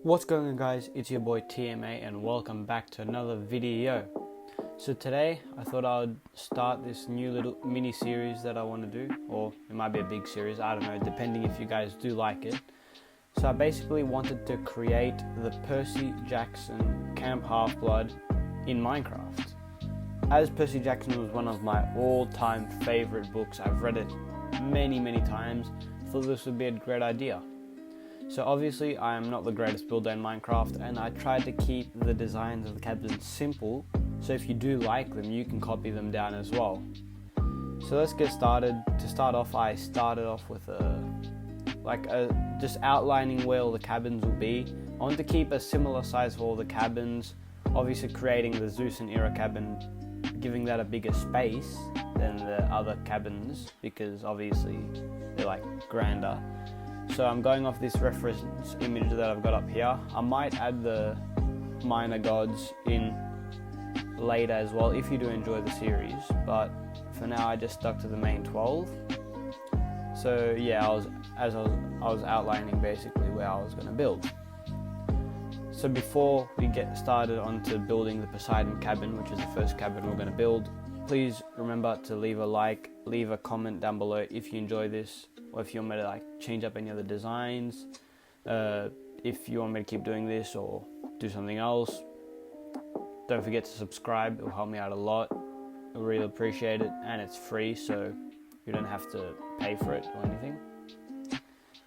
What's going on, guys? It's your boy TMA and welcome back to another video. So today I thought I would start this new little mini series that I want to do, or it might be a big series, I don't know, depending if you guys do like it. So I basically wanted to create the Percy Jackson Camp Half-Blood in Minecraft. As Percy Jackson was one of my all-time favorite books, I've read it many times, I thought this would be a great idea. So obviously I am not the greatest builder in Minecraft, and I tried to keep the designs of the cabins simple, so if you do like them you can copy them down as well. So let's get started. To start off, I started off with just outlining where all the cabins will be. I want to keep a similar size for all the cabins, obviously creating the Zeus and Era cabin, giving that a bigger space than the other cabins because obviously they're like grander. So I'm going off this reference image that I've got up here. I might add the minor gods in later as well if you do enjoy the series, but for now I just stuck to the main 12. So yeah, I was outlining basically where I was going to build. So before we get started onto building the Poseidon cabin, which is the first cabin we're going to build, please remember to leave a like, leave a comment down below if you enjoy this, or if you want me to change up any other designs, if you want me to keep doing this or do something else. Don't forget to subscribe, it will help me out a lot. I really appreciate it, and it's free, so you don't have to pay for it or anything.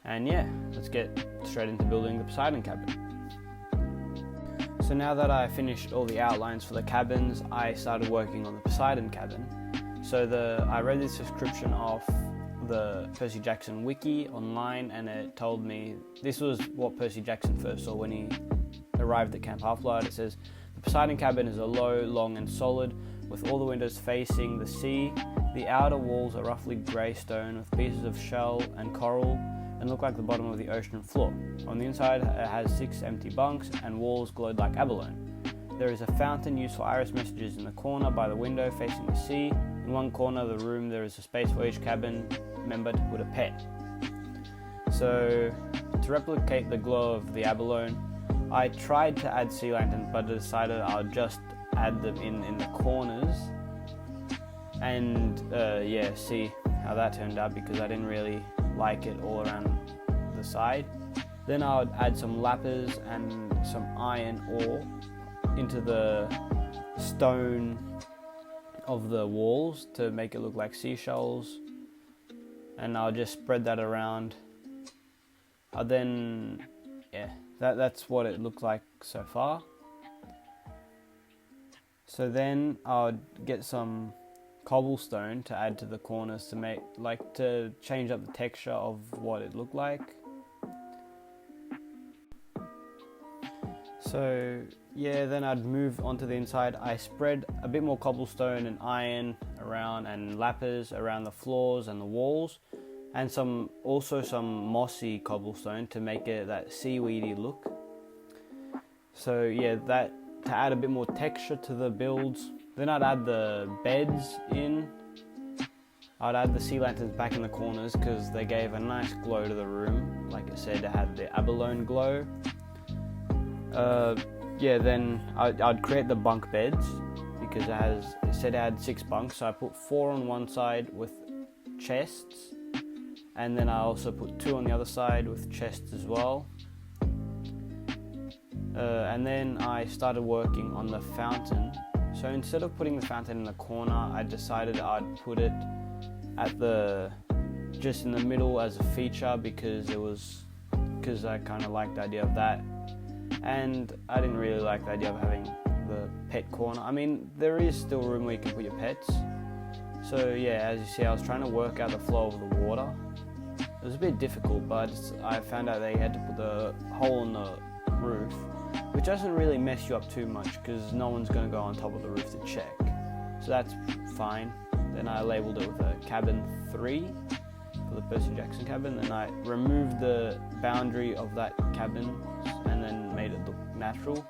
And yeah, let's get straight into building the Poseidon cabin. So now that I finished all the outlines for the cabins, I started working on the Poseidon cabin. So I read this description of the Percy Jackson wiki online, and it told me this was what Percy Jackson first saw when he arrived at Camp Half-Blood. It says, the Poseidon cabin is a low, long and solid, with all the windows facing the sea. The outer walls are roughly grey stone with pieces of shell and coral and look like the bottom of the ocean floor. On the inside it has 6 empty bunks and walls glowed like abalone. There is a fountain used for iris messages in the corner by the window facing the sea. In one corner of the room there is a space for each cabin member to put a pet. So to replicate the glow of the abalone, I tried to add sea lanterns, but I decided I'll just add them in the corners, and see how that turned out because I didn't really like it all around the side. Then I would add some lapis and some iron ore into the stone of the walls to make it look like seashells, and I'll just spread that around. That's what it looked like so far. So then I'll get some cobblestone to add to the corners to make to change up the texture of what it looked like. So yeah, then I'd move onto the inside. I spread a bit more cobblestone and iron around and lapis around the floors and the walls, and some mossy cobblestone to make it that seaweedy look. So yeah, that to add a bit more texture to the builds. Then I'd add the beds in. I'd add the sea lanterns back in the corners because they gave a nice glow to the room. Like I said, it had the abalone glow. Then I'd create the bunk beds because it said it had 6 bunks, so I put 4 on one side with chests, and then I also put 2 on the other side with chests as well. And then I started working on the fountain. So instead of putting the fountain in the corner, I decided I'd put it just in the middle as a feature because I kind of liked the idea of that, and I didn't really like the idea of having the pet corner. I mean, there is still room where you can put your pets. So yeah, as you see, I was trying to work out the flow of the water. It was a bit difficult, but I found out they had to put the hole in the roof, which doesn't really mess you up too much because no one's going to go on top of the roof to check. So that's fine. Then I labeled it with a cabin 3 for the Percy Jackson cabin. Then I removed the boundary of that cabin and then made it look natural.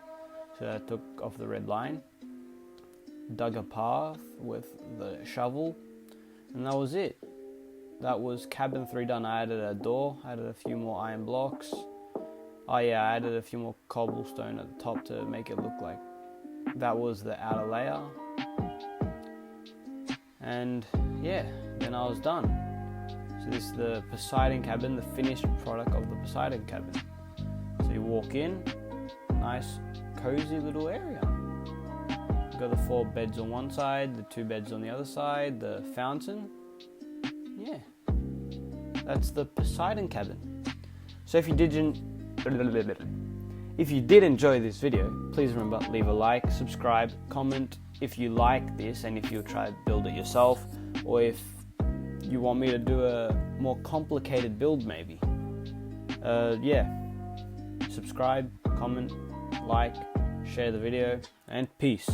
So I took off the red line, dug a path with the shovel, and that was it. That was cabin 3 done. I added a door, added a few more iron blocks, Oh yeah, I added a few more cobblestone at the top to make it look like that was the outer layer. And yeah, then I was done. So this is the Poseidon cabin, the finished product of the Poseidon cabin. So you walk in, nice cozy little area. You've got the 4 beds on one side, the 2 beds on the other side, the fountain. Yeah, that's the Poseidon cabin. So if you did enjoy this video, please remember, leave a like, subscribe, comment if you like this and if you'll try to build it yourself, or if you want me to do a more complicated build maybe. Yeah, subscribe, comment, like, share the video, and peace.